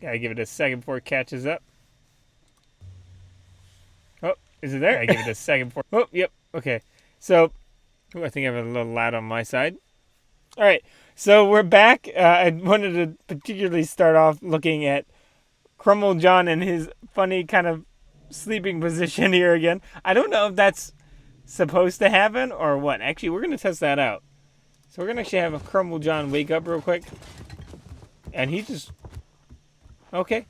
Gotta give it a second before it catches up. Oh, is it there? I give it a second before. Oh, yep. Okay. So, ooh, I think I have a little lag on my side. All right. So we're back. I wanted to particularly start off looking at Crumble John and his funny kind of sleeping position here again. I don't know if that's supposed to happen or what. Actually, we're gonna test that out. So we're gonna actually have a Crumble John wake up real quick, and he just okay.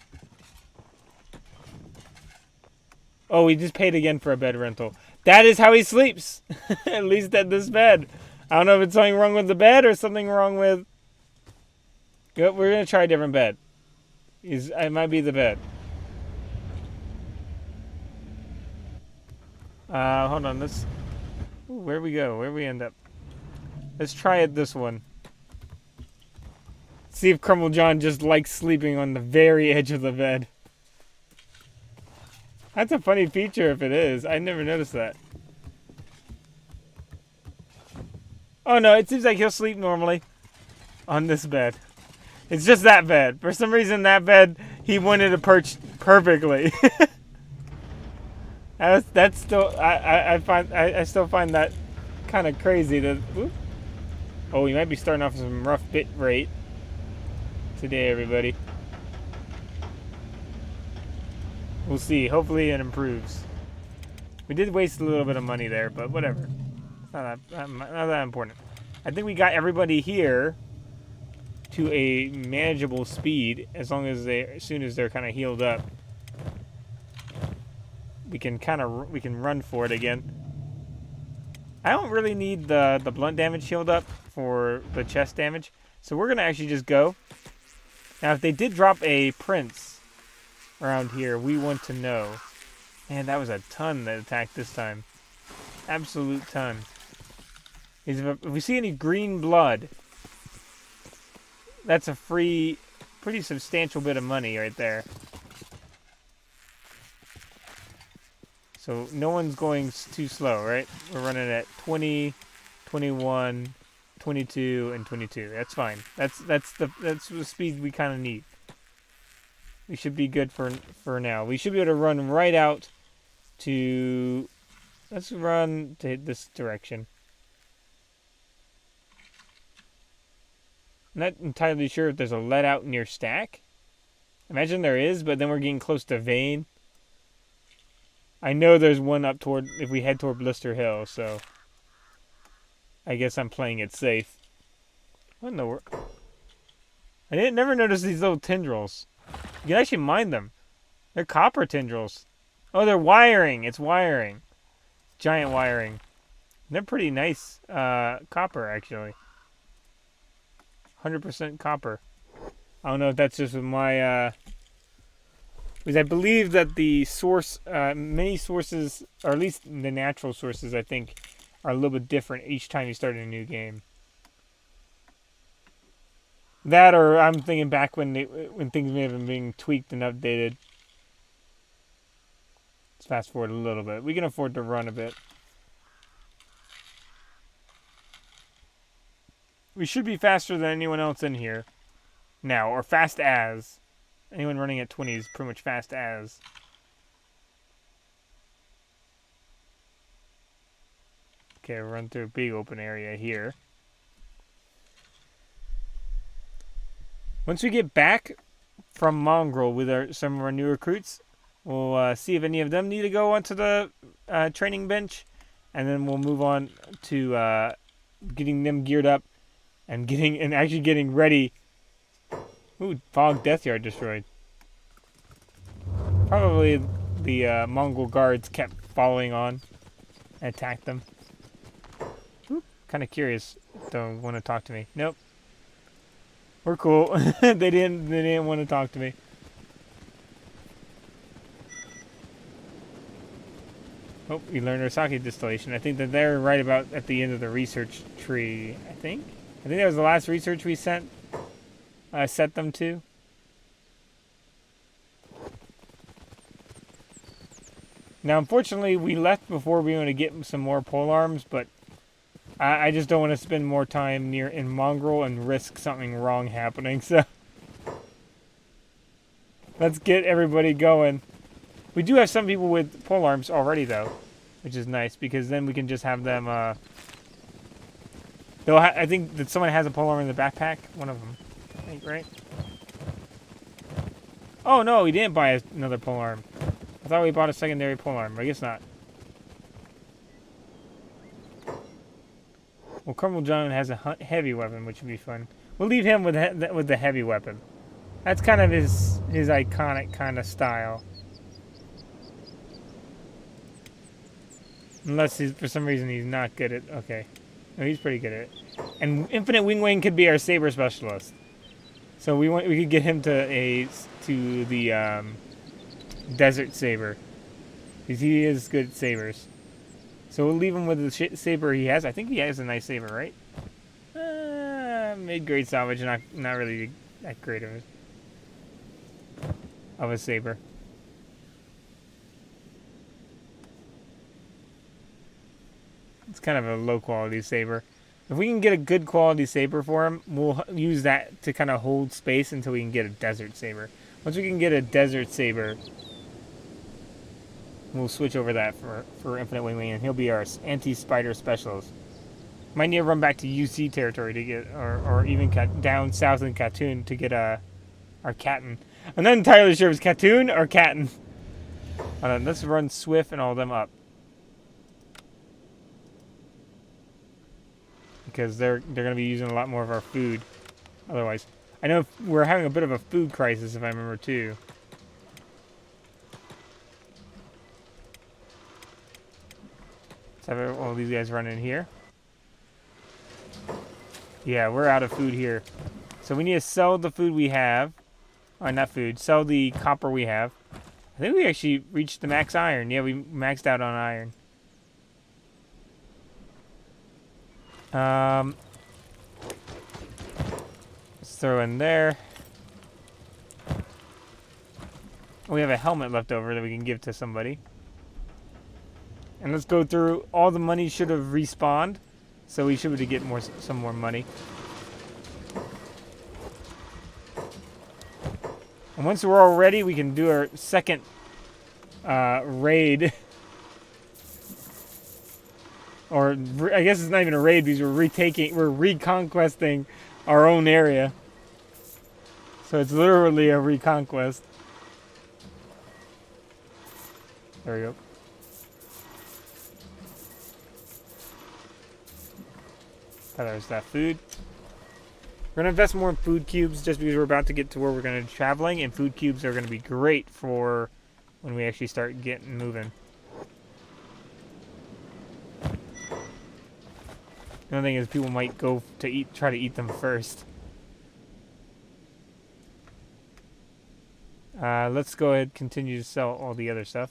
Oh, he just paid again for a bed rental. That is how he sleeps. At least at this bed. I don't know if it's something wrong with the bed or something wrong with. We're gonna try a different bed. It might be the bed. Hold on. Let's. Ooh, where we go? Where we end up? Let's try it this one. See if Crumble John just likes sleeping on the very edge of the bed. That's a funny feature if it is. I never noticed that. Oh no, it seems like he'll sleep normally on this bed. It's just that bed. For some reason, that bed, he wanted to perch perfectly. That's still, I still find that kind of crazy. Oh, we might be starting off with some rough bit rate today, everybody. We'll see. Hopefully it improves. We did waste a little bit of money there, but whatever. Not that important. I think we got everybody here to a manageable speed as soon as they're kind of healed up. We can run for it again. I don't really need the blunt damage healed up for the chest damage, so we're gonna actually just go. Now, if they did drop a prince around here, we want to know. Man, that was a ton that attacked this time. Absolute ton. If we see any green blood, that's a free, pretty substantial bit of money right there. So no one's going too slow, right? We're running at 20, 21, 22, and 22. That's fine. That's the speed we kind of need. We should be good for now. We should be able to run right out to. Let's run to this direction. I'm not entirely sure if there's a let out near Stack. Imagine there is, but then we're getting close to Vane. I know there's one up toward, if we head toward Blister Hill, so I guess I'm playing it safe. What in the world? I never noticed these little tendrils. You can actually mine them. They're copper tendrils. Oh, they're wiring. It's wiring. Giant wiring. They're pretty nice copper, actually. 100% copper. I don't know if that's just with my... because I believe that the source, many sources, or at least the natural sources, I think, are a little bit different each time you start a new game. That, or I'm thinking back when things may have been being tweaked and updated. Let's fast forward a little bit. We can afford to run a bit. We should be faster than anyone else in here now, or fast as. Anyone running at 20 is pretty much fast as. Okay, run through a big open area here. Once we get back from Mongrel with some of our new recruits, we'll see if any of them need to go onto the training bench, and then we'll move on to getting them geared up and actually getting ready. Ooh, Fog Death Yard destroyed. Probably the Mongol guards kept following on and attacked them. Kind of curious. Don't want to talk to me. Nope. We're cool. They didn't want to talk to me. Oh, we learned our sake distillation. I think that they're right about at the end of the research tree. I think that was the last research we set them to. Now, unfortunately, we left before we went to get some more pole arms, but I just don't want to spend more time in Mongrel and risk something wrong happening. So Let's get everybody going. We do have some people with pole arms already, though, which is nice because then we can just have them. I think that someone has a pole arm in the backpack. One of them, I think, right? Oh no, he didn't buy another pole arm. I thought we bought a secondary pole arm, but I guess not. Well, Crumble John has a heavy weapon, which would be fun. We'll leave him with the heavy weapon. That's kind of his iconic kind of style. Unless for some reason he's not good at... Okay. No, he's pretty good at it. And Infinite Wing could be our saber specialist. So we could get him to the Desert Saber. Because he is good at sabers. So we'll leave him with the saber he has. I think he has a nice saber, right? Mid-grade salvage, not really that great of a saber. It's kind of a low-quality saber. If we can get a good quality saber for him, we'll use that to kind of hold space until we can get a desert saber. Once we can get a desert saber, we'll switch over that for Infinite Wing, and he'll be our anti-spider specialist. Might need to run back to UC territory to get, or even down south in Katoon to get our Katten. I'm not entirely sure if it's Katoon or Katten. Let's run Swift and all of them up. Because they're going to be using a lot more of our food otherwise. I know we're having a bit of a food crisis, if I remember, too. Let's have all these guys run in here. Yeah, we're out of food here. So we need to sell the food we have. Or not food, sell the copper we have. I think we actually reached the max iron. Yeah, we maxed out on iron. Let's throw in there. We have a helmet left over that we can give to somebody. And let's go through. All the money should have respawned, so we should be able to get some more money. And once we're all ready, we can do our second raid. Or I guess it's not even a raid because we're reconquesting our own area. So it's literally a reconquest. There we go. There's that food. We're going to invest more in food cubes just because we're about to get to where we're going to be traveling, and food cubes are going to be great for when we actually start getting moving. The only thing is people might go to try to eat them first. Let's go ahead and continue to sell all the other stuff.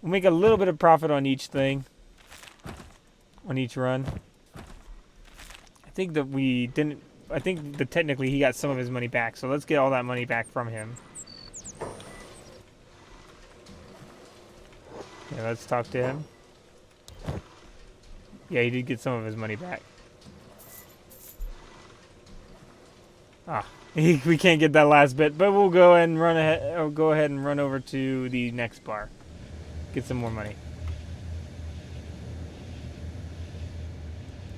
We'll make a little bit of profit on each thing. On each run. I think that technically he got some of his money back, so let's get all that money back from him. Yeah, let's talk to him. Yeah, he did get some of his money back. We can't get that last bit, but we'll go ahead and run over to the next bar. Get some more money.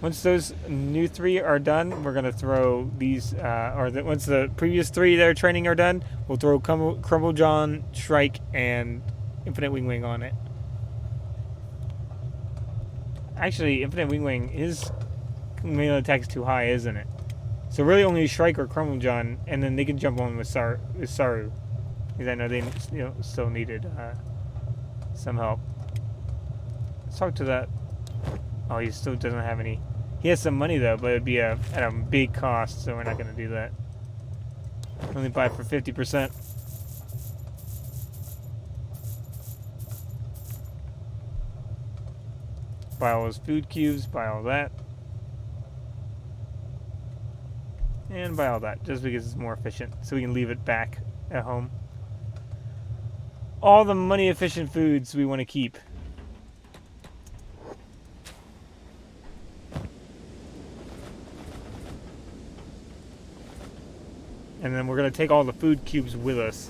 Once those new 3 are done, we're gonna throw these. Once the previous 3 that are training are done, we'll throw Crumble John, Shrike, and Infinite Wing on it. Actually, Infinite Wing his melee attack is too high, isn't it? So really, only Shrike or Crumble John, and then they can jump on with Saru. Because I know they still needed some help. Let's talk to that. Oh, he still doesn't have any. He has some money though, but it'd be at a big cost, so we're not gonna do that. Only buy for 50%. Buy all those food cubes, buy all that. And buy all that, just because it's more efficient, so we can leave it back at home. All the money efficient foods we want to keep. And then we're going to take all the food cubes with us.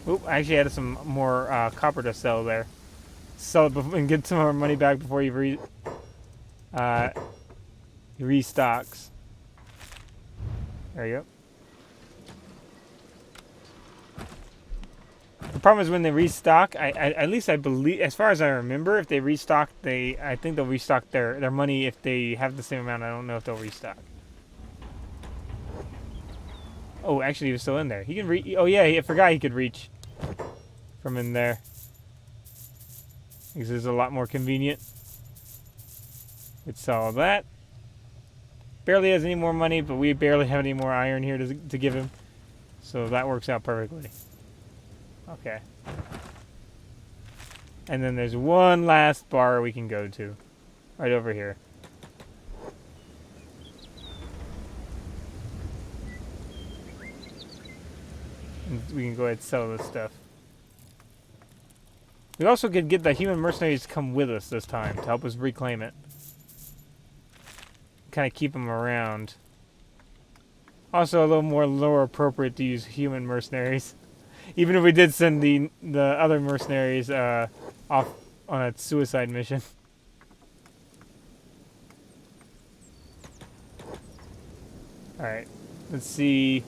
Oop, I actually added some more copper to sell there. Sell it and get some more money back before he restocks. There you go. The problem is when they restock, at least I believe, as far as I remember, if they restock, I think they'll restock their money if they have the same amount. I don't know if they'll restock. Oh, actually, he was still in there. He can reach. Oh yeah, I forgot he could reach from in there. Because it's a lot more convenient. Let's sell that. Barely has any more money, but we barely have any more iron here to give him. So that works out perfectly. Okay. And then there's one last bar we can go to. Right over here. And we can go ahead and sell this stuff. We also could get the human mercenaries to come with us this time to help us reclaim it. Kind of keep them around. Also a little more lower appropriate to use human mercenaries. Even if we did send the other mercenaries off on a suicide mission. Alright, let's see.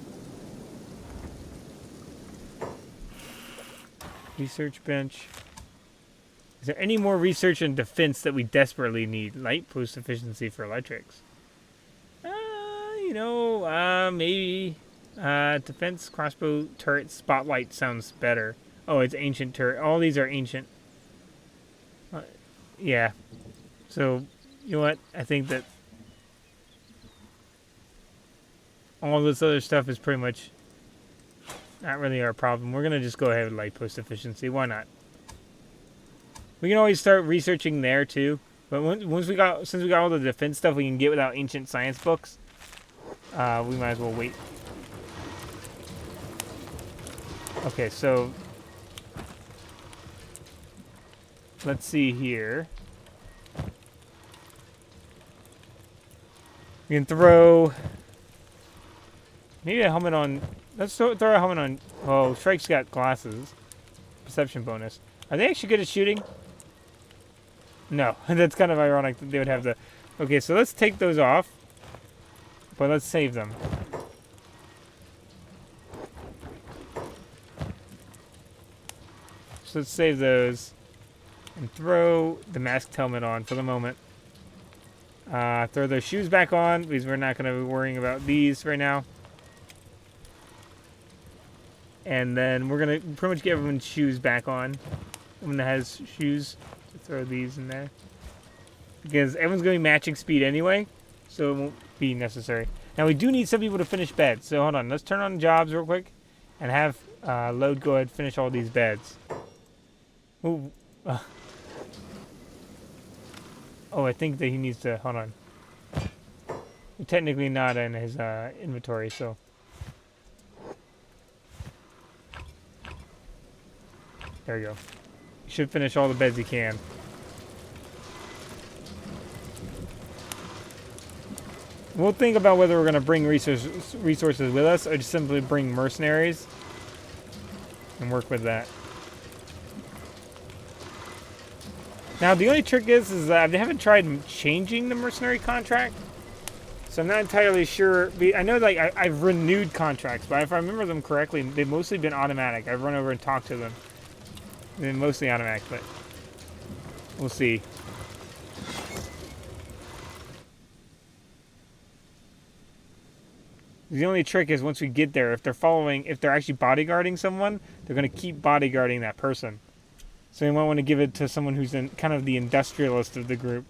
Research bench. Is there any more research and defense that we desperately need? Light post efficiency for electrics. Maybe. Defense, crossbow, turret, spotlight sounds better. Oh, it's ancient turret. All these are ancient. Yeah. So, you know what? I think that all this other stuff is pretty much not really our problem. We're going to just go ahead with light post efficiency. Why not? We can always start researching there too. But since we got all the defense stuff we can get without ancient science books, we might as well wait. Okay, so let's see here. We can throw maybe a helmet on. Let's throw a helmet on. Oh, Strike's got glasses. Perception bonus. Are they actually good at shooting? No, that's kind of ironic that they would have the. Okay, so let's take those off, but let's save them. So let's save those and throw the masked helmet on for the moment. Throw those shoes back on because we're not going to be worrying about these right now. And then we're going to pretty much get everyone's shoes back on. Everyone that has shoes, throw these in there. Because everyone's going to be matching speed anyway, so it won't be necessary. Now we do need some people to finish beds, so hold on. Let's turn on jobs real quick and have Load go ahead and finish all these beds. Ooh. Oh, I think that he needs to, hold on. We're technically not in his inventory, so. There we go. He should finish all the beds he can. We'll think about whether we're going to bring resources with us or just simply bring mercenaries and work with that. Now, the only trick is that I haven't tried changing the mercenary contract, so I'm not entirely sure. I know, like, I've renewed contracts, but if I remember them correctly, they've mostly been automatic. I've run over and talked to them. They're mostly automatic, but we'll see. The only trick is once we get there, if they're actually bodyguarding someone, they're going to keep bodyguarding that person. So you might want to give it to someone who's kind of the industrialist of the group.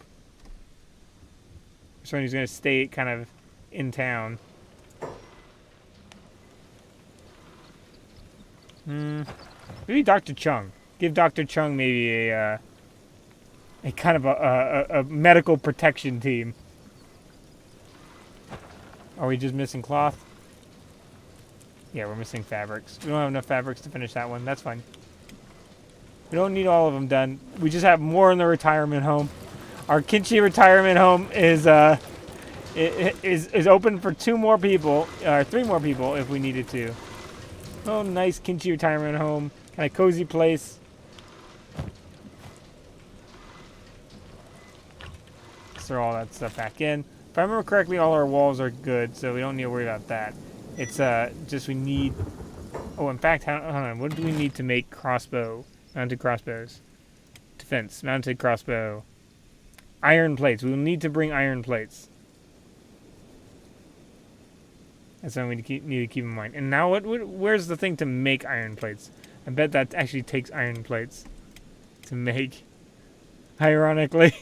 Someone who's going to stay kind of in town. Maybe Dr. Chung. Give Dr. Chung maybe a kind of a medical protection team. Are we just missing cloth? Yeah, we're missing fabrics. We don't have enough fabrics to finish that one. That's fine. We don't need all of them done. We just have more in the retirement home. Our Kenshi retirement home is It is open for 2 more people, or 3 more people if we needed to. Oh, nice Kenshi retirement home. Kind of cozy place. Let's throw all that stuff back in. If I remember correctly, all our walls are good, so we don't need to worry about that. It's just we need... Oh, in fact, hold on. What do we need to make mounted crossbows? Defense, mounted crossbow. Iron plates. We will need to bring iron plates. That's something we need to keep in mind. And now, where's the thing to make iron plates? I bet that actually takes iron plates to make. Ironically.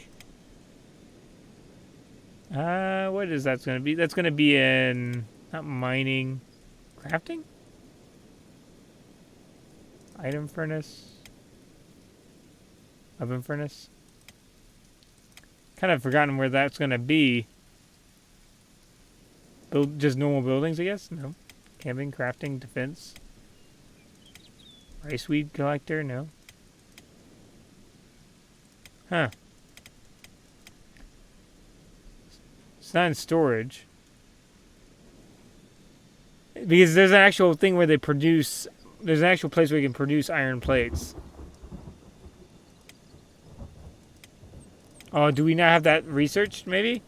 What is that going to be? That's going to be in, not mining, crafting? Item furnace? Oven furnace? Kind of forgotten where that's going to be. Build just normal buildings, I guess? No. Camping, crafting, defense. Rice weed collector? No. Huh. It's not in storage. Because there's an actual thing where they produce... There's an actual place where you can produce iron plates. Oh, do we not have that researched, maybe?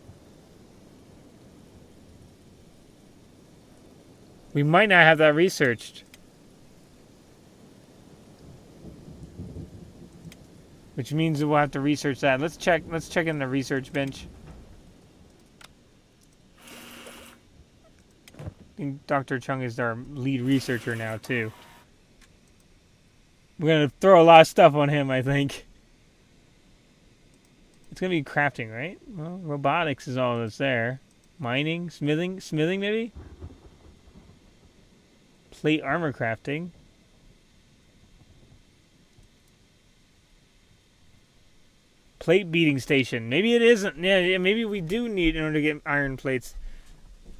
We might not have that researched. Which means we'll have to research that. Let's check in the research bench. I think Dr. Chung is our lead researcher now, too. We're going to throw a lot of stuff on him, I think. It's going to be crafting, right? Well, robotics is all that's there. Mining, smithing maybe? Plate armor crafting. Plate beating station. Maybe it isn't. Yeah, maybe we do need in order to get iron plates.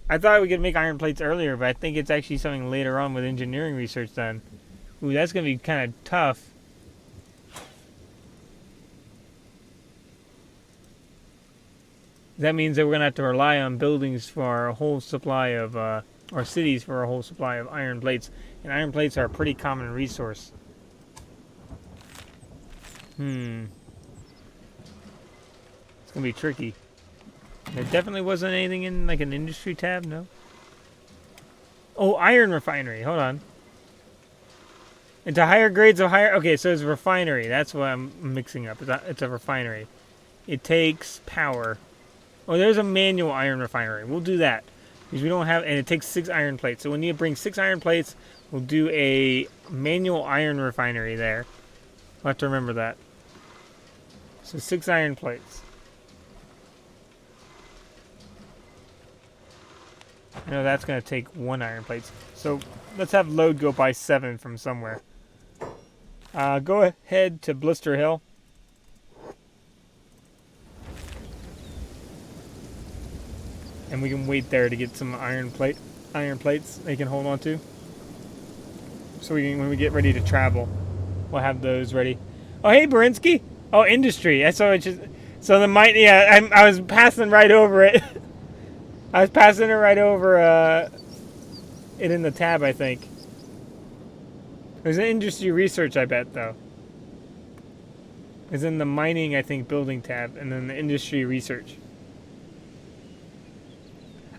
I thought we could make iron plates earlier, but I think it's actually something later on with engineering research done. Ooh, that's going to be kind of tough. That means that we're going to have to rely on buildings for our whole supply of, or cities for our whole supply of iron plates. And iron plates are a pretty common resource. It's going to be tricky. There definitely wasn't anything in like an industry tab, no? Oh, iron refinery. Hold on. Into higher grades of higher... Okay, so it's a refinery. That's what I'm mixing up. It's a refinery. It takes power. Oh, there's a manual iron refinery. We'll do that. Because we don't have... And it takes 6 iron plates. So we need to bring 6 iron plates. We'll do a manual iron refinery there. We'll have to remember that. So 6 iron plates. I know that's going to take 1 iron plate. So let's have load go by 7 from somewhere. Go ahead to Blister Hill. And we can wait there to get some iron plates they can hold on to. So when we get ready to travel, we'll have those ready. Oh, hey, Berinsky. Oh, industry. I saw it just... So the might... Yeah, I was passing right over it. I was passing it right over it in the tab, I think. There's an industry research, I bet, though. It's in the mining, I think, building tab, and then the industry research.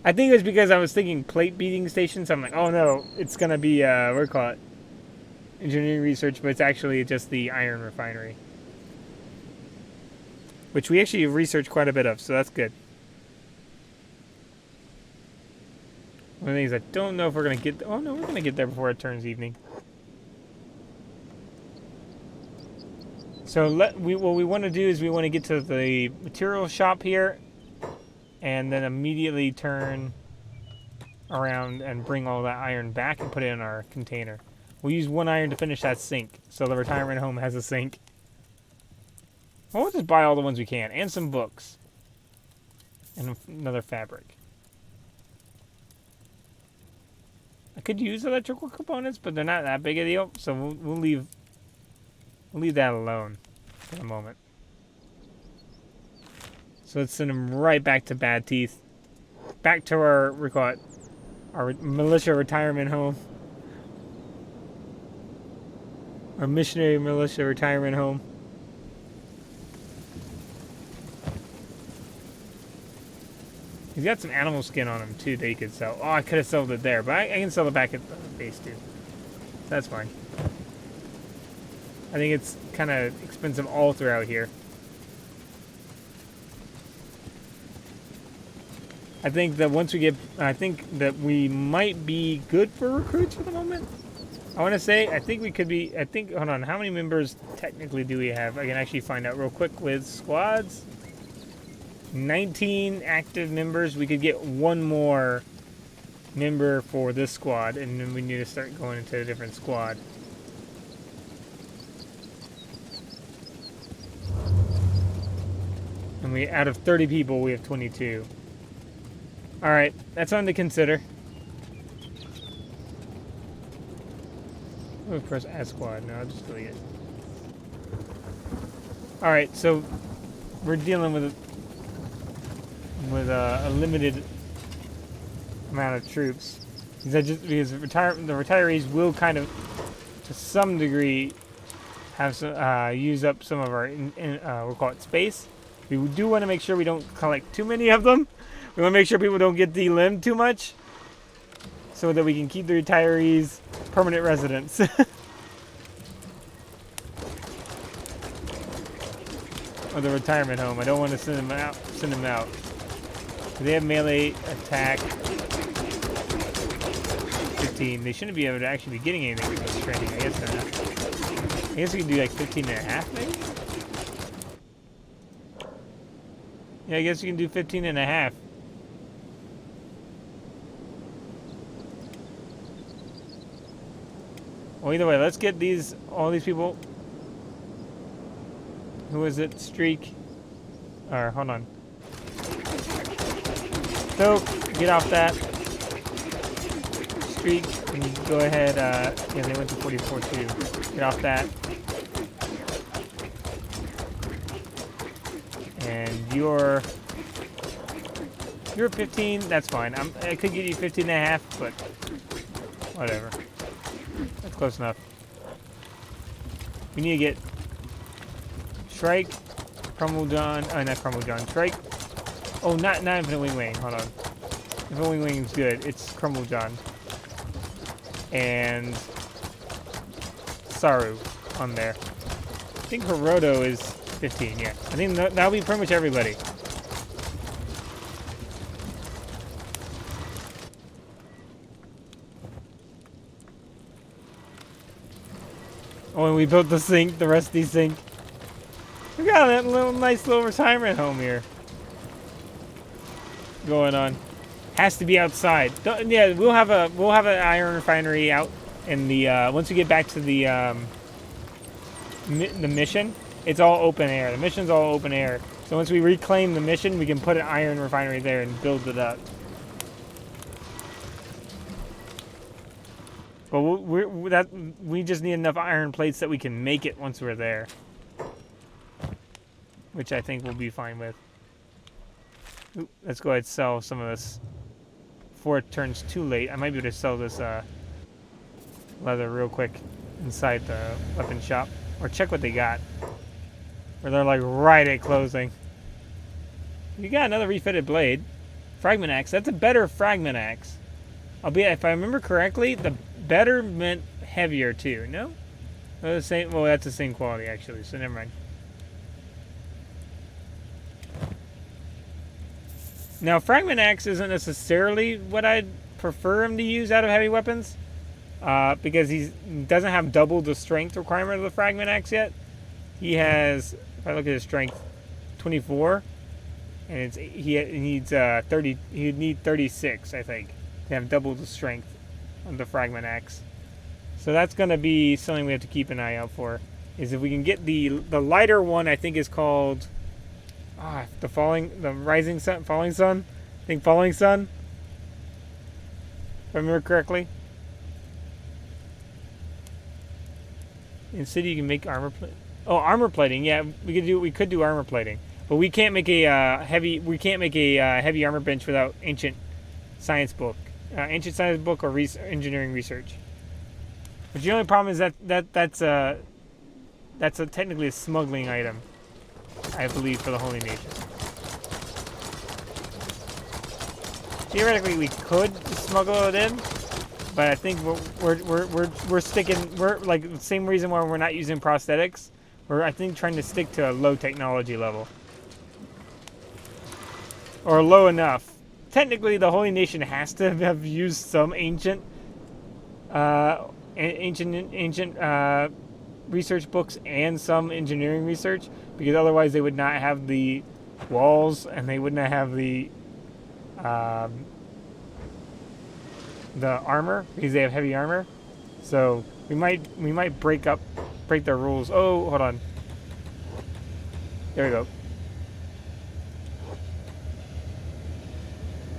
I think it was because I was thinking plate beating station, so I'm like, oh no, it's going to be, what do you call it? Engineering research, but it's actually just the iron refinery. Which we actually researched quite a bit of, so that's good. One of the things I don't know if we're going to get... Oh, no, we're going to get there before it turns evening. So what we want to do is we want to get to the material shop here and then immediately turn around and bring all that iron back and put it in our container. We'll use 1 iron to finish that sink. So the retirement home has a sink. Well, we'll just buy all the ones we can. And some books. And another fabric. I could use electrical components, but they're not that big a deal, so we'll leave that alone for the moment. So let's send them right back to Bad Teeth. back to our, we call it, our militia retirement home. Our missionary militia retirement home. He's got some animal skin on him too that he could sell. Oh, I could have sold it there, but I can sell it back at the base too. That's fine. I think it's kind of expensive all throughout here. I think that once we get, I think that we might be good for recruits for the moment. I want to say, I think we could be, hold on, how many members technically do we have? I can actually find out real quick with squads. 19 active members. We could get one more member for this squad, and then we need to start going into a different squad. And we, out of 30 people, we have 22. Alright, that's something to consider. Oh, of course, add squad. No, I'll just delete it. Alright, so we're dealing with a limited amount of troops. Because the retirees will kind of, to some degree, have some, use up some of our, we'll call it space. We do want to make sure we don't collect too many of them. We want to make sure people don't get delimbed too much, so that we can keep the retirees permanent residents. Or the retirement home. I don't want to send them out. They have melee attack 15. They shouldn't be able to actually be getting anything with this training. I guess they're not. I guess we can do like 15 and a half maybe? Yeah, I guess you can do 15 and a half. Well, either way, let's get all these people. Who is it? Streak. Or, hold on. So, get off that. Streak, and you go ahead, yeah, they went to 44 too. Get off that. And you're 15, that's fine. I could give you 15 and a half, but whatever. That's close enough. We need to get Shrike, Crumble John, not Crumble John, Shrike. Oh, not Infinite Wing Wing, hold on. Infinite Wing Wing is good, it's Crumble John. And Saru on there. I think Hiroto is 15, yeah. I think that'll be pretty much everybody. Oh, and we built the sink, the rusty sink. We got that nice little retirement home here going on. Has to be outside. Yeah, we'll have an iron refinery out in the once we get back to the mission. It's all open air. The mission's all open air. So once we reclaim the mission, we can put an iron refinery there and build it up. But we just need enough iron plates that we can make it once we're there. Which I think we'll be fine with. Ooh, let's go ahead and sell some of this before it turns too late. I might be able to sell this leather real quick inside the weapon shop. Or check what they got. Or they're like right at closing. You got another refitted blade. Fragment axe. That's a better fragment axe. Albeit, if I remember correctly, the better meant heavier too. No? The same. Well, that's the same quality actually. So never mind. Now, fragment axe isn't necessarily what I'd prefer him to use out of heavy weapons, because he doesn't have double the strength requirement of the fragment axe yet. He has, if I look at his strength, 24, and he needs 30. He'd need 36, I think, to have double the strength of the fragment axe. So that's going to be something we have to keep an eye out for. Is if we can get the lighter one, I think is called. Rising sun, falling sun? I think falling sun. If I remember correctly. In city you can make armor plating. Oh, armor plating, yeah, we could do armor plating. But we can't make a heavy armor bench without ancient science book, ancient science book or engineering research. But the only problem is that's technically a smuggling item, I believe, for the Holy Nation. Theoretically, we could smuggle it in, but I think we're sticking. We're like the same reason why we're not using prosthetics. We're, I think, trying to stick to a low technology level, or low enough. Technically, the Holy Nation has to have used some ancient research books and some engineering research, because otherwise they would not have the walls and they would not have the armor, because they have heavy armor. So we might break their rules. Oh, hold on. There we go.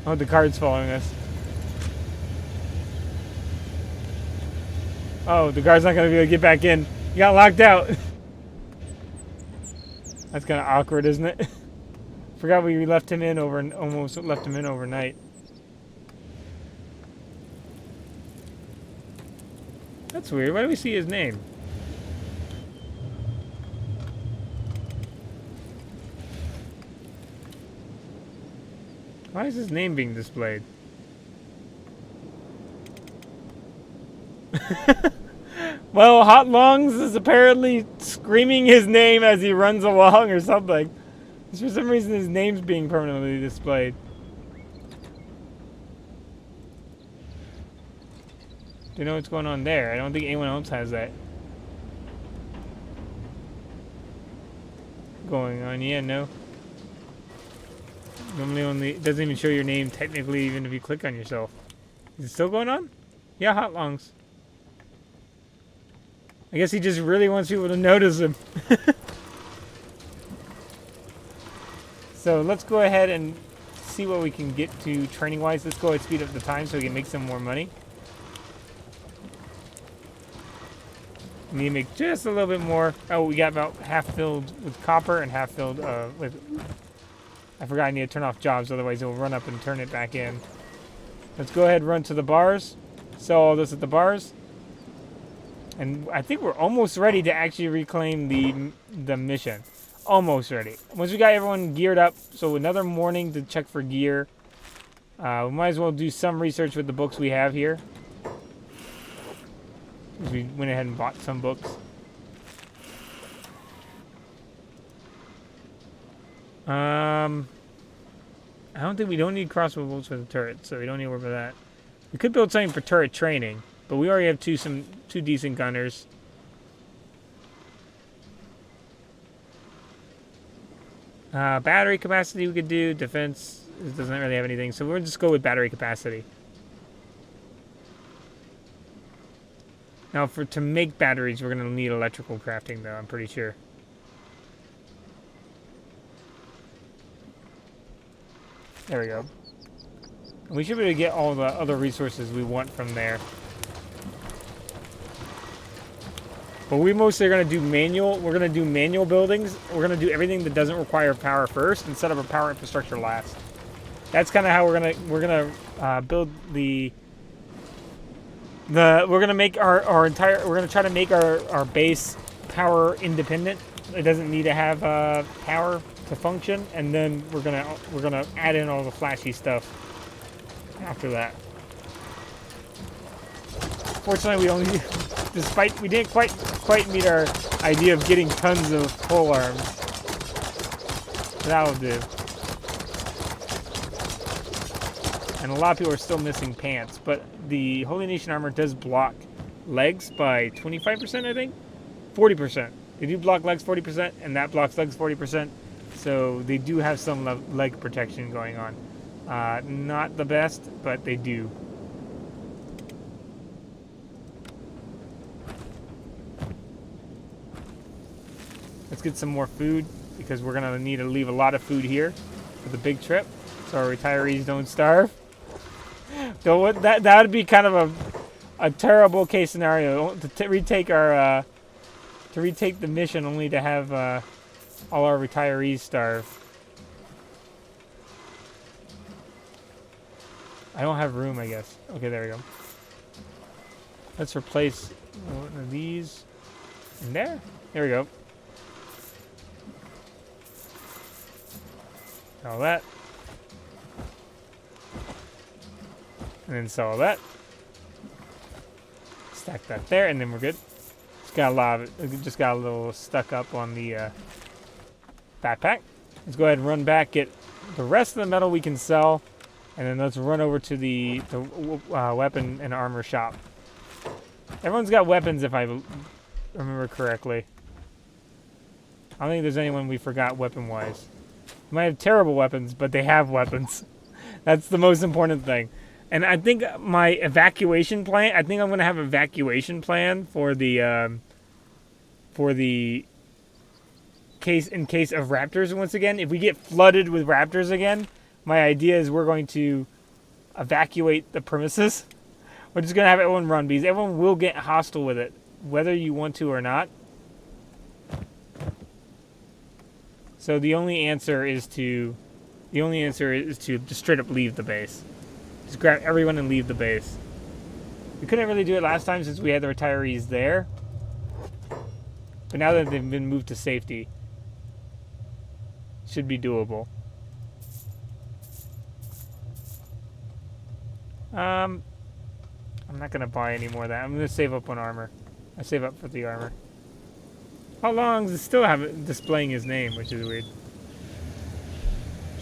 Oh, the guard's following us. Oh, the guard's not gonna be able to get back in. He got locked out. That's kind of awkward, isn't it? Forgot we left him in almost left him in overnight. That's weird. Why do we see his name? Why is his name being displayed? Well, Hot Lungs is apparently screaming his name as he runs along or something. For some reason, his name's being permanently displayed. Do you know what's going on there? I don't think anyone else has that going on. Yeah, no. Normally it doesn't even show your name technically, even if you click on yourself. Is it still going on? Yeah, Hot Lungs. I guess he just really wants people to notice him. So let's go ahead and see what we can get to training-wise. Let's go ahead and speed up the time so we can make some more money. We need to make just a little bit more. Oh, we got about half filled with copper and half filled with... I forgot I need to turn off jobs, otherwise it will run up and turn it back in. Let's go ahead and run to the bars. Sell all this at the bars. And I think we're almost ready to actually reclaim the mission. Almost ready. Once we got everyone geared up, so another morning to check for gear. We might as well do some research with the books we have here. Because we went ahead and bought some books. I don't need crossbow bolts for the turret, so we don't need to worry about that. We could build something for turret training, but we already have two decent gunners. Battery capacity we could do. Defense doesn't really have anything, so we'll just go with battery capacity. Now, to make batteries, we're going to need electrical crafting, though, I'm pretty sure. There we go. And we should be able to get all the other resources we want from there. But we mostly are going to do manual. We're going to do manual buildings. We're going to do everything that doesn't require power first, instead of a power infrastructure last. That's kind of how we're gonna build the. We're gonna make our entire. We're gonna try to make our base power independent. It doesn't need to have power to function, and then we're gonna add in all the flashy stuff after that. Fortunately, we only, despite we didn't quite meet our idea of getting tons of pole arms. That'll do. And a lot of people are still missing pants, but the Holy Nation armor does block legs by 25%, I think? 40%. They do block legs 40%, and that blocks legs 40%. So they do have some leg protection going on. Not the best, but they do. Let's get some more food, because we're going to need to leave a lot of food here for the big trip, so our retirees don't starve. So that would be kind of a terrible case scenario to retake our to retake the mission only to have all our retirees starve. I don't have room, I guess. Okay, there we go. Let's replace one of these in there. There we go. All that. And then sell that. Stack that there, and then we're good. Just got a little stuck up on the backpack. Let's go ahead and run back, get the rest of the metal we can sell, and then let's run over to the weapon and armor shop. Everyone's got weapons, if I remember correctly. I don't think there's anyone we forgot weapon-wise. They might have terrible weapons, but they have weapons. That's the most important thing. And I think my evacuation plan, I think I'm going to have an evacuation plan for the case in case of raptors once again. If we get flooded with raptors again, my idea is we're going to evacuate the premises. We're just going to have everyone run because everyone will get hostile with it, whether you want to or not. So the only answer is to just straight up leave the base. Just grab everyone and leave the base. We couldn't really do it last time since we had the retirees there. But now that they've been moved to safety, should be doable. I'm not going to buy any more of that. I'm going to save up on armor. I save up for the armor. How long does it still have it displaying his name, which is weird.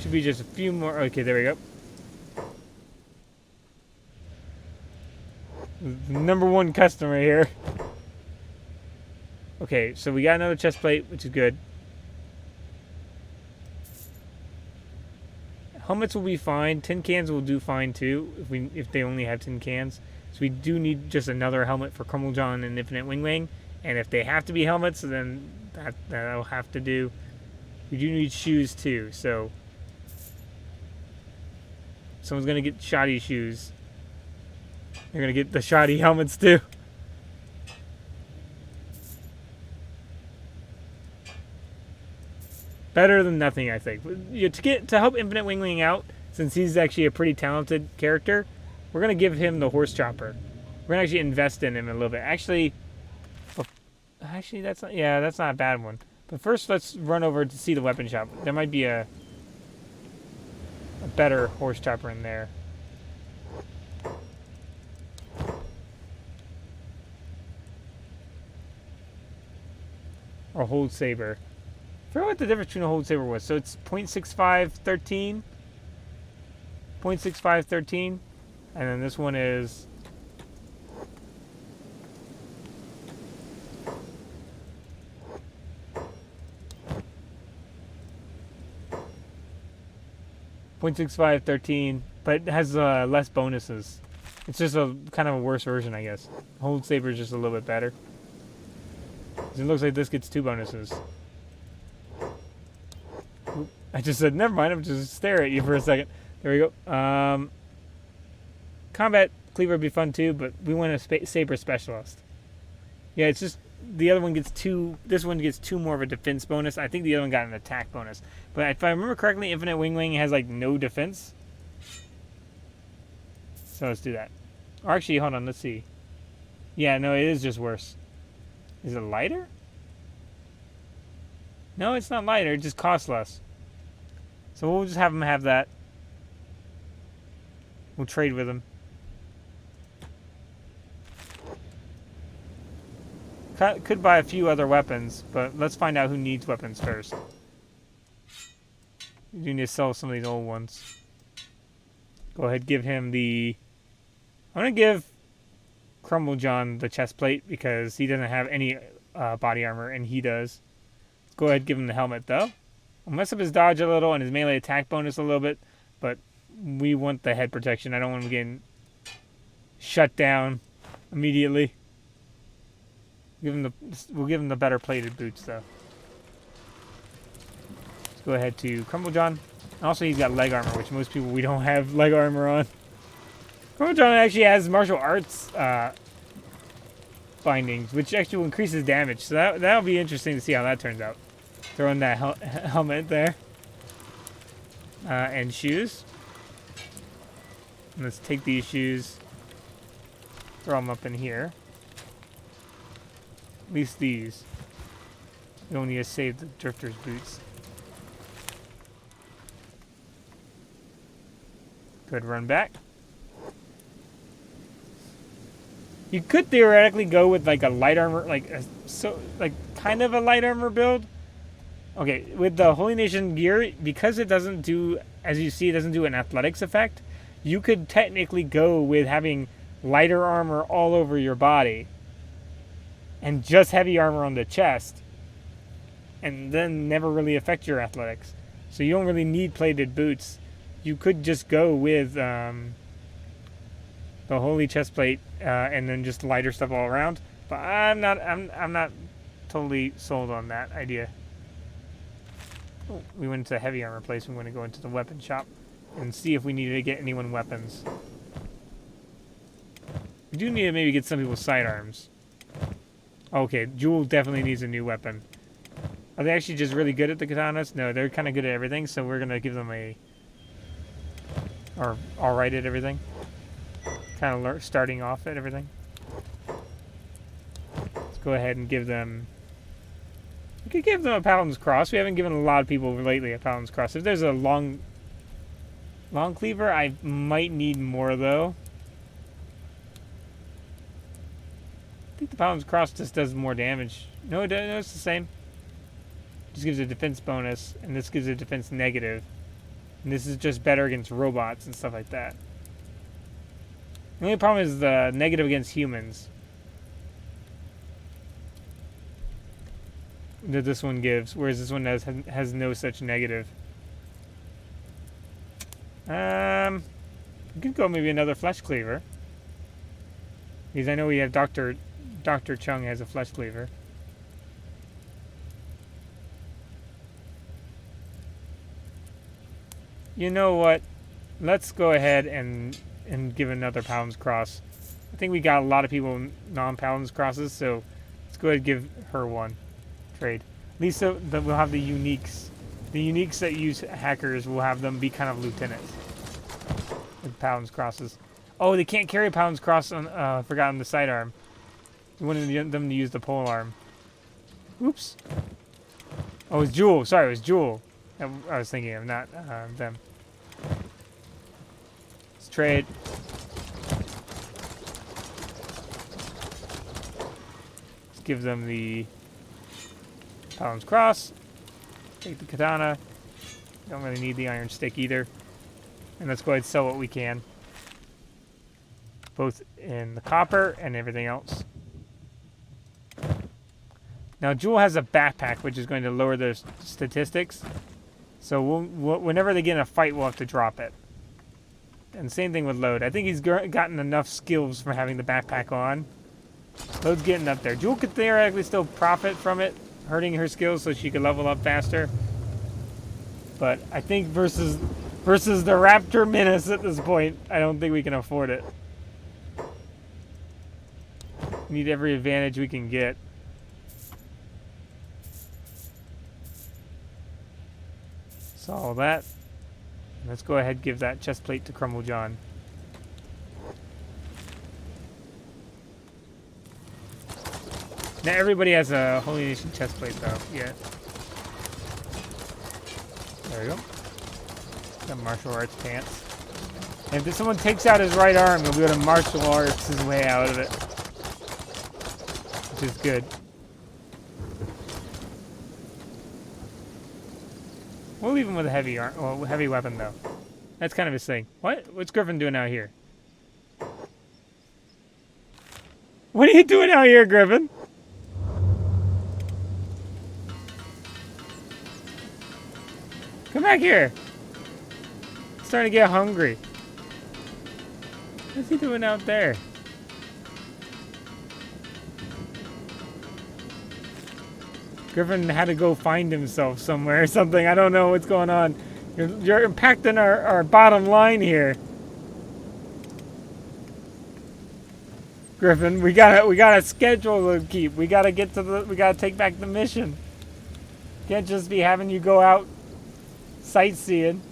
Should be just a few more. Okay, there we go. The #1 customer here. Okay, so we got another chest plate, which is good. Helmets will be fine. Tin cans will do fine too if they only have tin cans. So we do need just another helmet for Crumblejohn and Infinite Wing. And if they have to be helmets, then that'll have to do. We do need shoes too, so someone's gonna get shoddy shoes. They're gonna get the shoddy helmets too. Better than nothing, I think. To help Infinite Wingwing out, since he's actually a pretty talented character, we're gonna give him the horse chopper. We're gonna actually invest in him a little bit. Actually, that's not a bad one. But first, let's run over to see the weapon shop. There might be a better horse chopper in there. Or hold saber. I forgot what the difference between a hold saber was. So it's 0.65, 13. 0.65, 13. And then this one is 0.65, 13, but it has less bonuses. It's just a kind of a worse version, I guess. Hold saber is just a little bit better. It looks like this gets 2 bonuses. Oop, I just said, never mind, I'm just stare at you for a second. There we go. Combat cleaver would be fun too, but we want a saber specialist. Yeah, it's just the other one gets 2. This one gets 2 more of a defense bonus. I think the other one got an attack bonus. But if I remember correctly, Infinite Wing has like no defense. So let's do that. Or actually, hold on, let's see. Yeah, no, it is just worse. Is it lighter? No, it's not lighter. It just costs less. So we'll just have him have that. We'll trade with him. Could buy a few other weapons, but let's find out who needs weapons first. We need to sell some of these old ones. Go ahead, give him the... I'm going to give Crumblejohn the chest plate because he doesn't have any body armor, and he does. Let's go ahead, give him the helmet, though. I'll mess up his dodge a little and his melee attack bonus a little bit, but we want the head protection. I don't want him getting shut down immediately. We'll give him the better plated boots, though. Let's go ahead to Crumblejohn. Also, he's got leg armor, which most people, we don't have leg armor on. Crumblejohn actually has martial arts bindings, which actually will increase his damage. So that'll be interesting to see how that turns out. Throwing that helmet there. And shoes. Let's take these shoes, throw them up in here. At least these. We don't need to save the drifter's boots. Good, run back. You could theoretically go with like a light armor, like kind of a light armor build. Okay, with the Holy Nation gear, because it doesn't do, as you see, it doesn't do an athletics effect, you could technically go with having lighter armor all over your body and just heavy armor on the chest, and then never really affect your athletics. So you don't really need plated boots. You could just go with the holy chest plate and then just lighter stuff all around. But I'm not totally sold on that idea. Oh, we went to the heavy armor place. We want to go into the weapon shop and see if we need to get anyone weapons. We do need to maybe get some people sidearms. Okay, Jewel definitely needs a new weapon. Are they actually just really good at the katanas? No, they're kind of good at everything, so we're going to give them a... or alright at everything. Kind of starting off at everything. Let's go ahead and give them... We could give them a Paladin's Cross. We haven't given a lot of people lately a Paladin's Cross. If there's a long cleaver, I might need more, though. I think the Paladin's Cross just does more damage. No, it's the same. Just gives a defense bonus, and this gives a defense negative. And this is just better against robots and stuff like that. The only problem is the negative against humans that this one gives, whereas this one has no such negative. We could go maybe another flesh cleaver, because I know we have Dr. Chung has a flesh cleaver. You know what? Let's go ahead and give another Paladin's Cross. I think we got a lot of people non-Paladin's Crosses, so let's go ahead and give her one. Trade. At least so that we'll have the uniques. The uniques that use hackers will have them be kind of lieutenants with Paladin's Crosses. Oh, they can't carry Paladin's Cross on. I forgot on the sidearm. We wanted them to use the pole arm. Oops. Oh, it's Jewel. Sorry, it was Jewel. I was thinking of, not them. Let's trade. Let's give them the Paladin's Cross. Take the katana. Don't really need the iron stick either. And let's go ahead and sell what we can. Both in the copper and everything else. Now, Jewel has a backpack, which is going to lower their statistics. So whenever they get in a fight, we'll have to drop it. And same thing with Load. I think he's gotten enough skills from having the backpack on. Load's getting up there. Jewel could theoretically still profit from it, hurting her skills so she could level up faster. But I think versus the Raptor Menace at this point, I don't think we can afford it. We need every advantage we can get. So all that. Let's go ahead and give that chest plate to Crumble John. Now everybody has a Holy Nation chest plate though. Yeah. There we go. Got martial arts pants. And if someone takes out his right arm, he'll be able to martial arts his way out of it. Which is good. We'll leave him with a heavy weapon, though. That's kind of his thing. What's Griffin doing out here? What are you doing out here, Griffin? Come back here. I'm starting to get hungry. What's he doing out there? Griffin had to go find himself somewhere or something. I don't know what's going on. You're impacting our bottom line here. Griffin, we got a schedule to keep. We gotta take back the mission. Can't just be having you go out sightseeing.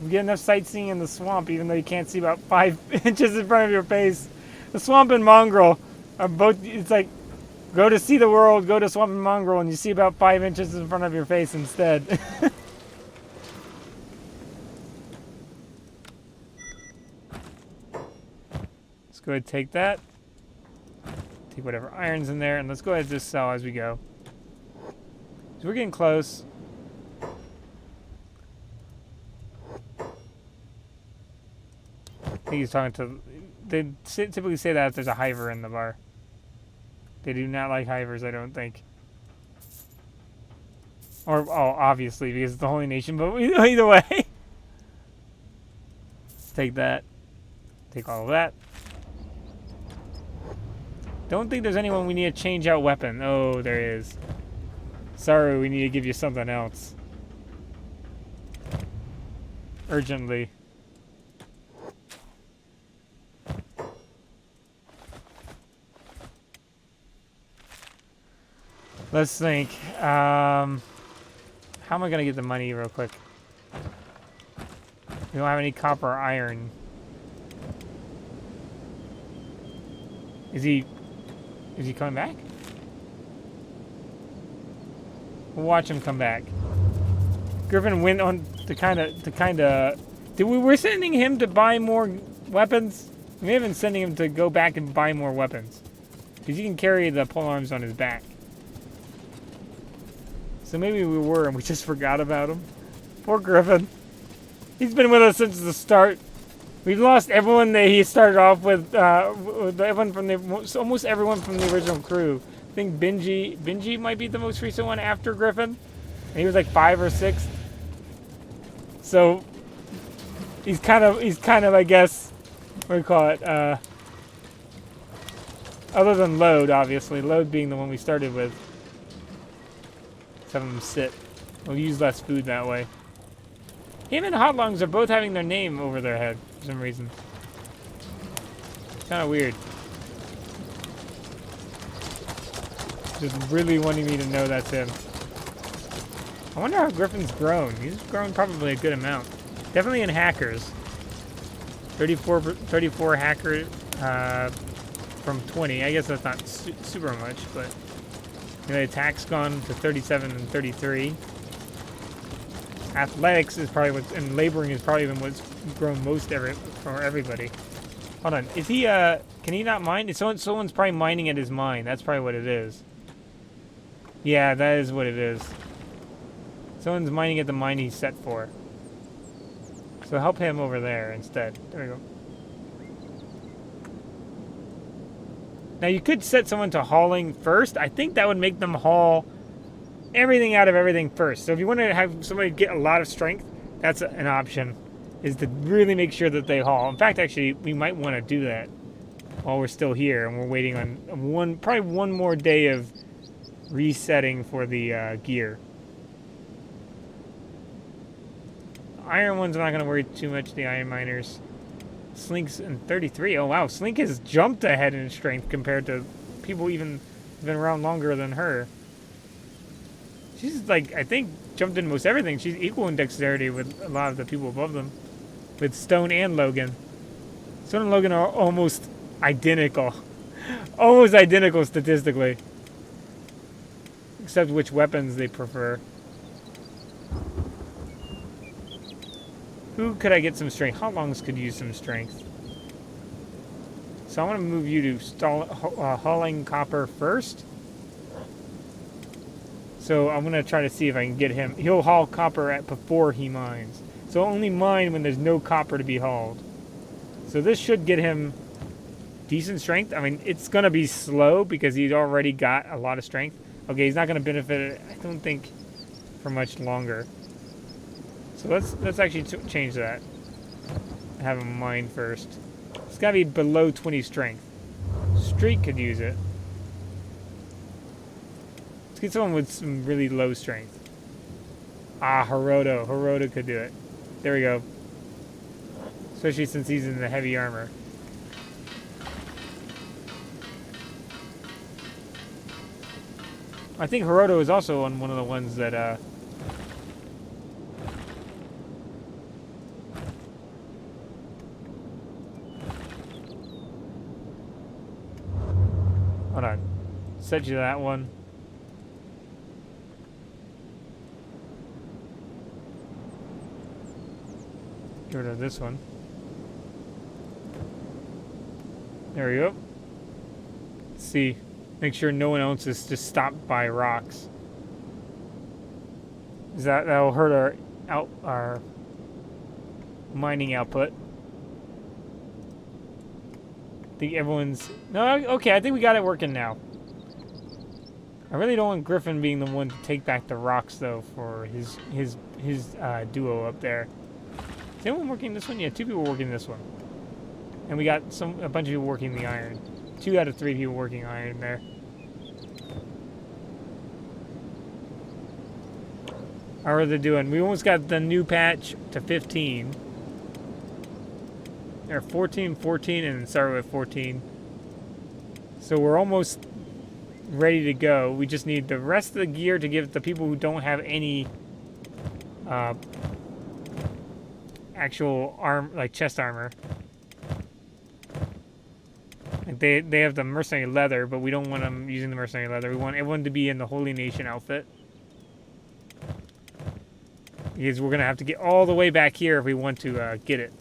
You get enough sightseeing in the swamp, even though you can't see about 5 inches in front of your face. The swamp and mongrel are both. It's like go to see the world, go to swamp and mongrel, and you see about 5 inches in front of your face instead. Let's go ahead and take that. Take whatever iron's in there, and let's go ahead and just sell as we go. So we're getting close. I think he's talking to. They typically say that if there's a hiver in the bar. They do not like hivers, I don't think. Or, oh, obviously, because it's the Holy Nation, but either way. Take that. Take all of that. Don't think there's anyone we need to change out weapon. Oh, there is. Sorry, we need to give you something else. Urgently. Let's think. How am I going to get the money real quick? We don't have any copper or iron. Is he coming back? We'll watch him come back. Griffin went on to kind of. We're sending him to buy more weapons? We may have been sending him to go back and buy more weapons. Because he can carry the polearms on his back. So maybe we were and we just forgot about him. Poor Griffin. He's been with us since the start. We've lost everyone that he started off with everyone from almost everyone from the original crew. I think Benji might be the most recent one after Griffin. And he was like 5 or 6. So he's kind of I guess what do you call it? Other than Load, obviously. Load being the one we started with. Let's have them sit. We'll use less food that way. Him and Hotlongs are both having their name over their head for some reason. Kind of weird. Just really wanting me to know that's him. I wonder how Griffin's grown. He's grown probably a good amount. Definitely in hackers. 34 hacker from 20. I guess that's not super much, but the attack's gone to 37 and 33. Athletics is probably what's, and laboring is probably been what's grown most for everybody. Hold on, is he, can he not mine? Someone's probably mining at his mine. That's probably what it is. Yeah, that is what it is. Someone's mining at the mine he's set for. So help him over there instead. There we go. Now you could set someone to hauling first. I think that would make them haul everything out of everything first. So if you want to have somebody get a lot of strength, that's an option, is to really make sure that they haul. In fact, actually, we might want to do that while we're still here and we're waiting on probably one more day of resetting for the gear. Iron ones, I'm not going to worry too much, the iron miners. Slink's in 33. Oh, wow. Slink has jumped ahead in strength compared to people even been around longer than her. She's, like, I think, jumped in most everything. She's equal in dexterity with a lot of the people above them. With Stone and Logan. Stone and Logan are almost identical. Almost identical statistically. Except which weapons they prefer. Who could I get some strength? Hotlongs could use some strength. So I want to move you to hauling copper first. So I'm going to try to see if I can get him. He'll haul copper before he mines. So only mine when there's no copper to be hauled. So this should get him decent strength. I mean, it's going to be slow because he's already got a lot of strength. Okay, he's not going to benefit, I don't think, for much longer. So let's actually change that. Have him mine first. It's got to be below 20 strength. Streak could use it. Let's get someone with some really low strength. Ah, Hiroto. Hiroto could do it. There we go. Especially since he's in the heavy armor. I think Hiroto is also on one of the ones that Hold on. Set you to that one. Get rid of this one. There we go. Let's see. Make sure no one else is just stopped by rocks. That'll hurt our mining output. I think everyone's... No, okay, I think we got it working now. I really don't want Griffin being the one to take back the rocks, though, for his duo up there. Is anyone working this one? Yeah, 2 people working this one. And we got a bunch of people working the iron. 2 out of 3 people working iron there. How are they doing? We almost got the new patch to 15. They're 14, 14, and then started with 14. So we're almost ready to go. We just need the rest of the gear to give the people who don't have any actual like chest armor. Like they have the mercenary leather, but we don't want them using the mercenary leather. We want everyone to be in the Holy Nation outfit. Because we're going to have to get all the way back here if we want to get it.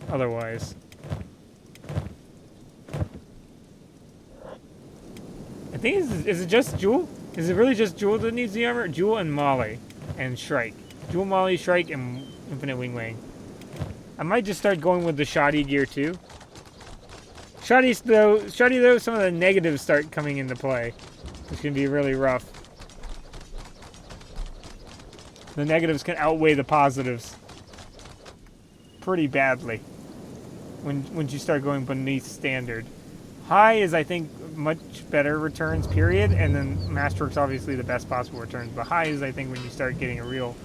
Otherwise. I think, is it just Jewel? Is it really just Jewel that needs the armor? Jewel and Molly. And Shrike. Jewel, Molly, Shrike, and Infinite Wing Wang. I might just start going with the shoddy gear too. Shoddy though, some of the negatives start coming into play. It's going to be really rough. The negatives can outweigh the positives pretty badly once you start going beneath standard. High is, I think, much better returns, period, and then Masterwork's obviously the best possible returns, but high is, I think, when you start getting a real,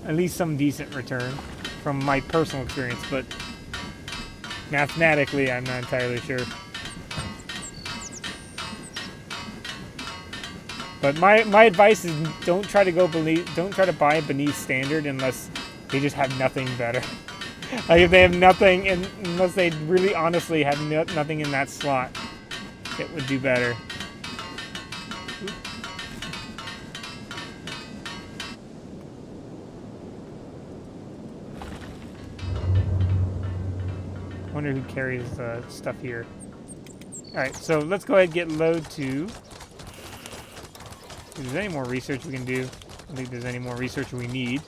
at least some decent return from my personal experience, but mathematically, I'm not entirely sure. But my advice is don't try to buy beneath standard unless they just have nothing better. Like if they have nothing, and unless they really honestly have nothing in that slot, it would do better. I wonder who carries the stuff here. Alright, so let's go ahead and get load 2. If there's any more research we can do, I don't think there's any more research we need.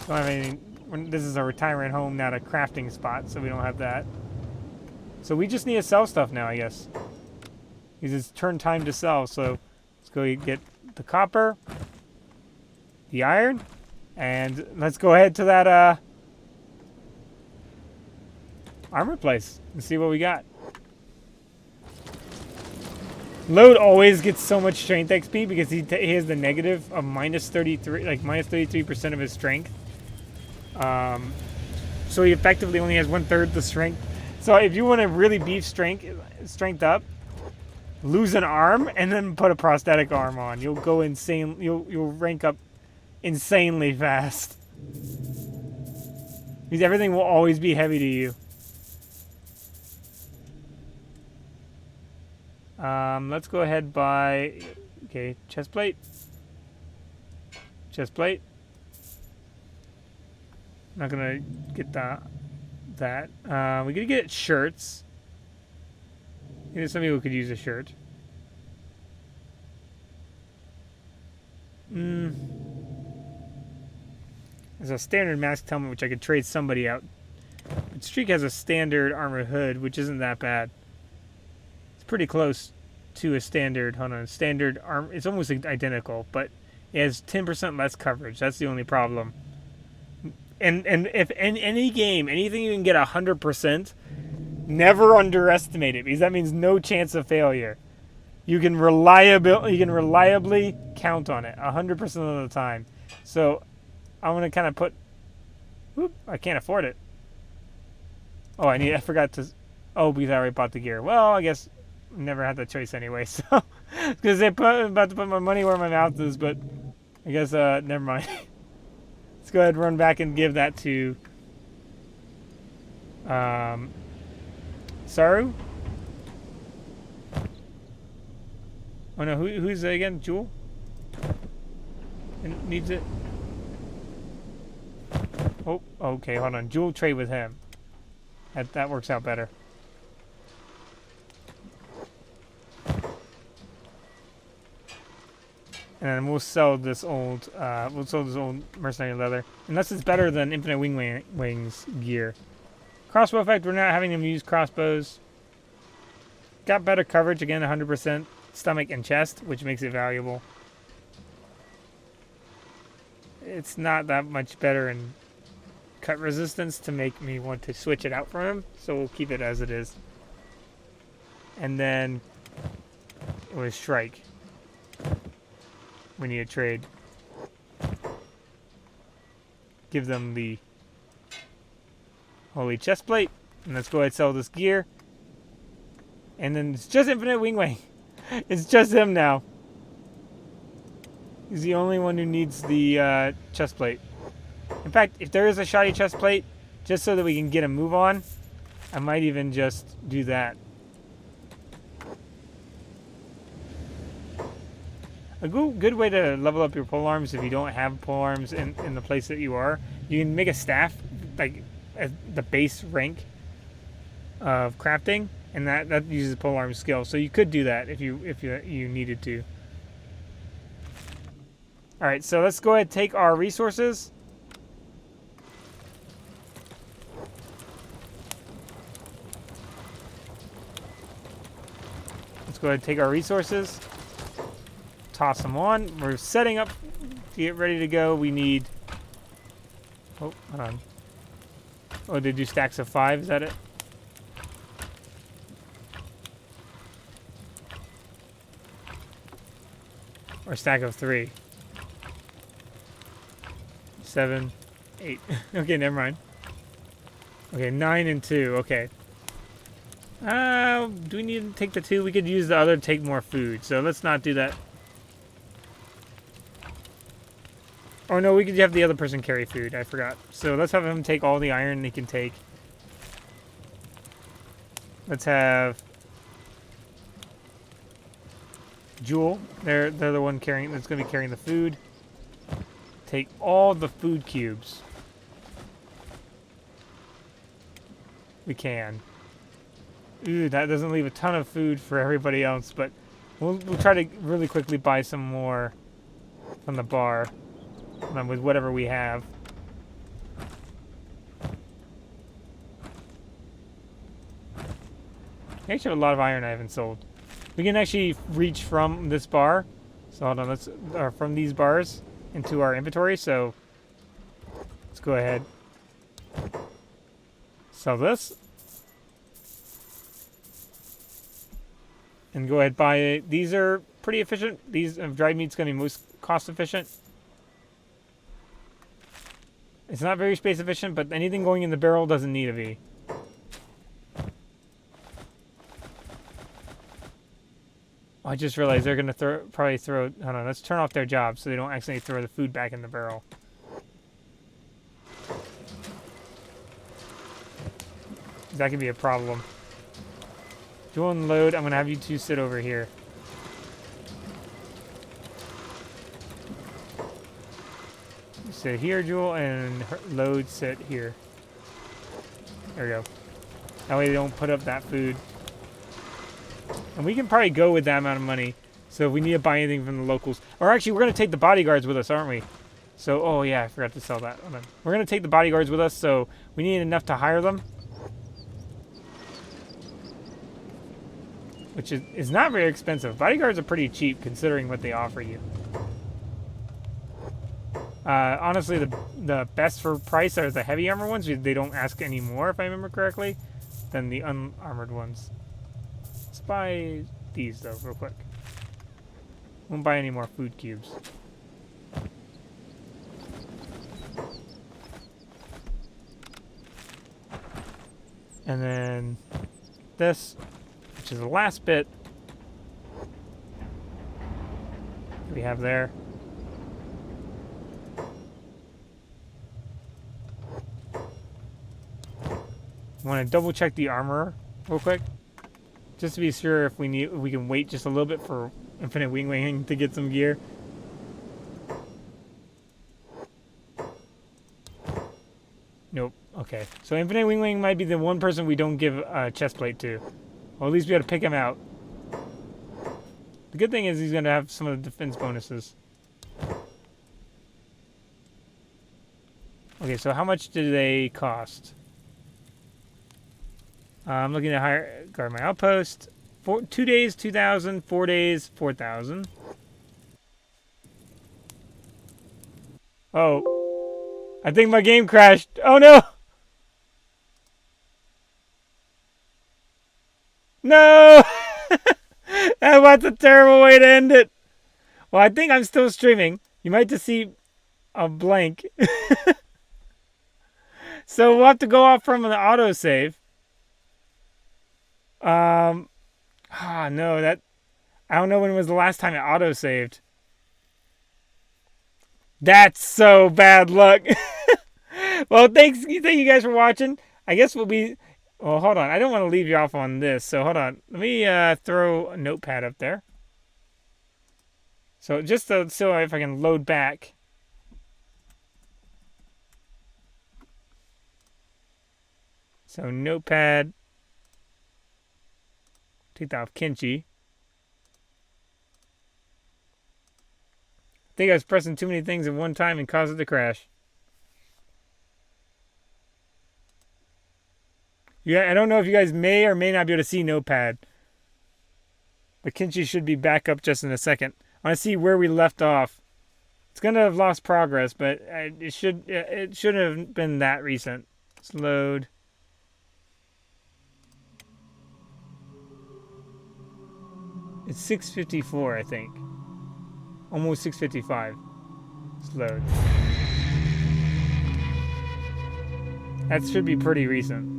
Don't have anything. This is a retirement home, not a crafting spot, so we don't have that. So we just need to sell stuff now, I guess. Because it's turn time to sell, so let's go get the copper, the iron, and let's go ahead to that armor place and see what we got. Load always gets so much strength XP because he has the negative of minus 33, like minus 33% of his strength. So he effectively only has 1/3 the strength. So if you want to really beef strength up, lose an arm and then put a prosthetic arm on. You'll go insane. You'll rank up insanely fast. Because everything will always be heavy to you. Let's go ahead and buy, okay, chest plate. Chest plate. Not gonna get that. We're gonna get shirts. You know, some people could use a shirt. There's a standard mask helmet which I could trade somebody out. But Streak has a standard armor hood, which isn't that bad. It's pretty close to a standard. Hold on, standard armor. It's almost identical, but it has 10% less coverage. That's the only problem. And if in any game, anything you can get 100%, never underestimate it, because that means no chance of failure. You can reliably count on it 100% of the time. So I'm gonna kind of put. Whoop, I can't afford it. Oh, I forgot to. Oh, because I already bought the gear. Well, I guess I never had the choice anyway. So because I'm about to put my money where my mouth is, but I guess never mind. Let's go ahead and run back and give that to Saru. Oh no, who's it again? Jewel? And needs it? Oh, okay, hold on. Jewel trade with him. That works out better. And then we'll sell this old mercenary leather. Unless it's better than infinite wings gear. Crossbow effect, we're not having them use crossbows. Got better coverage, again 100% stomach and chest, which makes it valuable. It's not that much better in cut resistance to make me want to switch it out from him, so we'll keep it as it is. And then it was strike. We need a trade. Give them the holy chest plate, and let's go ahead and sell this gear. And then it's just infinite wing. It's just him now. He's the only one who needs the chest plate. In fact, if there is a shoddy chest plate, just so that we can get a move on, I might even just do that. A good way to level up your polearms if you don't have polearms in the place that you are, you can make a staff like at the base rank of crafting, and that uses polearm skill. So you could do that if you needed to. All right, so let's go ahead and take our resources. Let's go ahead and take our resources. Toss them on. We're setting up to get ready to go. We need... Oh, hold on. Oh, they do stacks of 5. Is that it? Or stack of 3. 7, 8. Okay, never mind. Okay, 9 and 2. Okay. Do we need to take the 2? We could use the other to take more food. So let's not do that. Oh no, we could have the other person carry food. I forgot. So let's have him take all the iron he can take. Let's have Jewel. They're the one carrying. That's going to be carrying the food. Take all the food cubes. We can. Ooh, that doesn't leave a ton of food for everybody else, but we'll try to really quickly buy some more from the bar. With whatever we have. I actually have a lot of iron I haven't sold. We can actually reach from this bar. So hold on, from these bars into our inventory. So let's go ahead. Sell this. And go ahead buy it. These are pretty efficient. These dried meat's going to be most cost efficient. It's not very space efficient, but anything going in the barrel doesn't need a V. Oh, I just realized they're going to probably throw... Hold on, let's turn off their job so they don't accidentally throw the food back in the barrel. That could be a problem. Do unload. I'm going to have you two sit over here. Sit here, Jewel, and load sit here. There we go. That way they don't put up that food. And we can probably go with that amount of money. So if we need to buy anything from the locals. Or actually, we're going to take the bodyguards with us, aren't we? So, oh yeah, I forgot to sell that. Hold on. We're going to take the bodyguards with us, so we need enough to hire them. Which is not very expensive. Bodyguards are pretty cheap considering what they offer you. Honestly, the best for price are the heavy armor ones. They don't ask any more, if I remember correctly, than the unarmored ones. Let's buy these, though, real quick. Won't buy any more food cubes. And then this, which is the last bit we have there. I want to double check the armor real quick, just to be sure if we can wait just a little bit for infinite wing to get some gear. Nope. Okay. So infinite wing might be the one person we don't give a chest plate to. Well, at least we got to pick him out. The good thing is he's going to have some of the defense bonuses. Okay, so how much do they cost? I'm looking to hire guard my outpost. 2 days, 2,000. 4 days, 4,000. Oh. I think my game crashed. Oh, no! No! That's a terrible way to end it. Well, I think I'm still streaming. You might just see a blank. So we'll have to go off from the autosave. No, that... I don't know when was the last time it autosaved. That's so bad luck. Well, thank you guys for watching. I guess we'll be... Well, hold on. I don't want to leave you off on this, so hold on. Let me throw a notepad up there. So just so if I can load back. So notepad. Take that off Kenshi. I think I was pressing too many things at one time and caused it to crash. Yeah, I don't know if you guys may or may not be able to see notepad. But Kenshi should be back up just in a second. I want to see where we left off. It's going to have lost progress, but it shouldn't have been that recent. Let's load. It's 6:54, I think. Almost 6:55. Let's load. That should be pretty recent.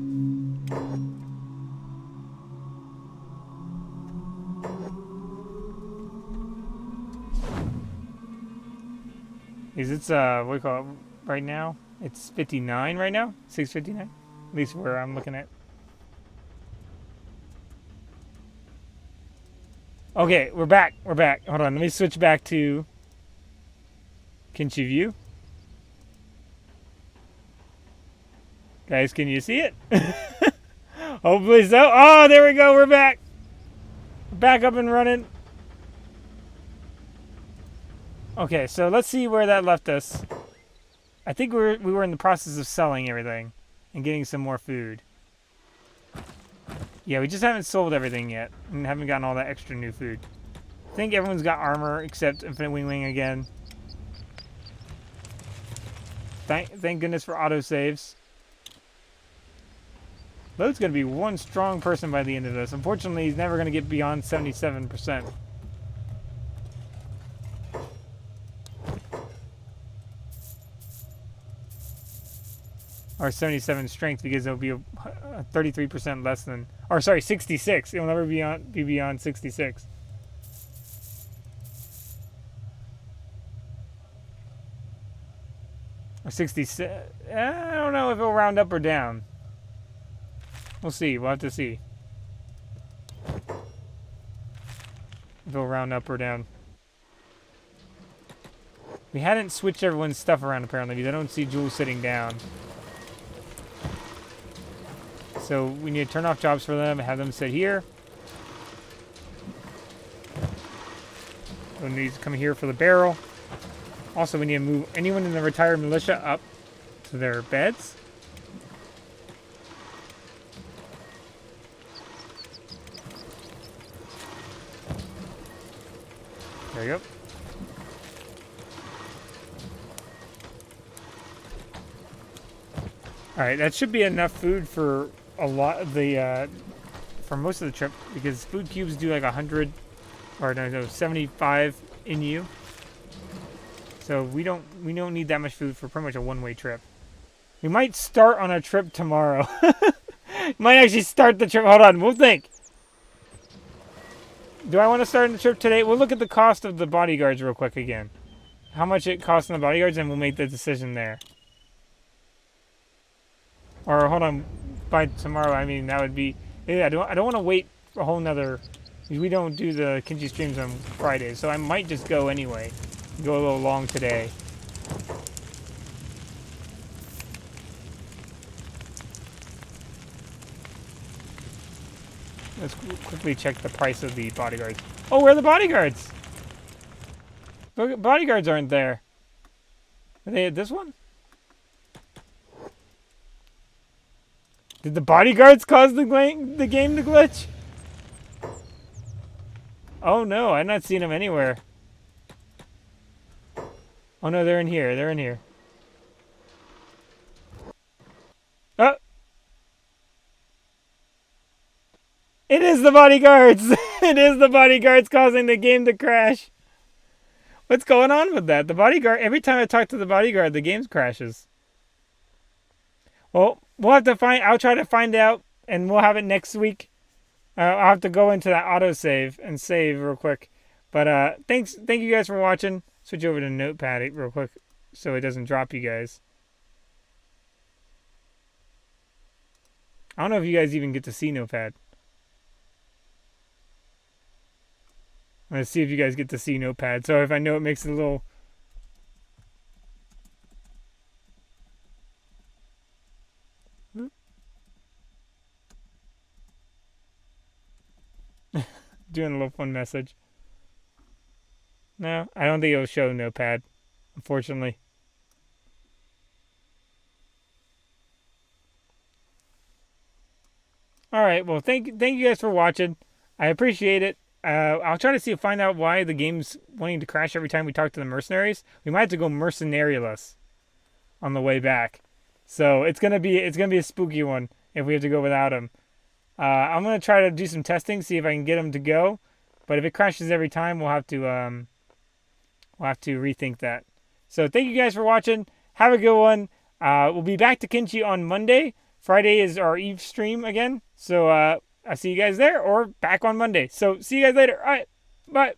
Is it's what do you call it right now? It's 59 right now? 6:59? At least where I'm looking at. Okay, we're back. We're back. Hold on, let me switch back to Kenshi view. Guys, can you see it? Hopefully so. Oh, there we go. We're back. Back up and running. Okay, so let's see where that left us. I think we were in the process of selling everything and getting some more food. Yeah, we just haven't sold everything yet and haven't gotten all that extra new food. I think everyone's got armor except Infinite Wing again. Thank goodness for autosaves. Lode's going to be one strong person by the end of this. Unfortunately, he's never going to get beyond 77%. Or 77 strength, because it'll be a 33% less than... Or sorry, 66. It'll never be beyond 66. Or 66. I don't know if it'll round up or down. We'll see. We'll have to see. If it'll round up or down. We hadn't switched everyone's stuff around, apparently, because I don't see Jules sitting down. So we need to turn off jobs for them and have them sit here. We need to come here for the barrel. Also, we need to move anyone in the retired militia up to their beds. There you go. Alright, that should be enough food for a lot of the, for most of the trip, because food cubes do like 100, or no, 75 in you. So we don't need that much food for pretty much a one-way trip. We might start on a trip tomorrow. Might actually start the trip. Hold on, we'll think. Do I want to start the trip today? We'll look at the cost of the bodyguards real quick again. How much it costs on the bodyguards, and we'll make the decision there. Or hold on, by tomorrow, I mean that would be... Yeah, I don't want to wait a whole nother We don't do the Kenshi streams on Fridays, so I might just go anyway. Go a little long today. Let's quickly check the price of the bodyguards. Oh, where are the bodyguards? Bodyguards aren't there. Are they at this one? Did the bodyguards cause the game to glitch? Oh no, I've not seen them anywhere. Oh no, they're in here. They're in here. Oh! It is the bodyguards! It is the bodyguards causing the game to crash. What's going on with that? The bodyguard, every time I talk to the bodyguard, the game crashes. Well, we'll have to find, I'll try to find out, and we'll have it next week. I'll have to go into that autosave and save real quick. But thank you guys for watching. Switch over to Notepad real quick so it doesn't drop you guys. I don't know if you guys even get to see Notepad. I'm going to see if you guys get to see Notepad. So if I know it makes it a little... Doing a little fun message. No, I don't think it'll show Notepad, unfortunately. Alright, well, thank you guys for watching. I appreciate it. I'll try to find out why the game's wanting to crash every time we talk to the mercenaries. We might have to go mercenaryless on the way back. So it's gonna be a spooky one if we have to go without him. I'm gonna try to do some testing, see if I can get him to go. But if it crashes every time, we'll have to rethink that. So thank you guys for watching. Have a good one. We'll be back to Kenshi on Monday. Friday is our Eve stream again. So I'll see you guys there or back on Monday. So see you guys later. All right. Bye.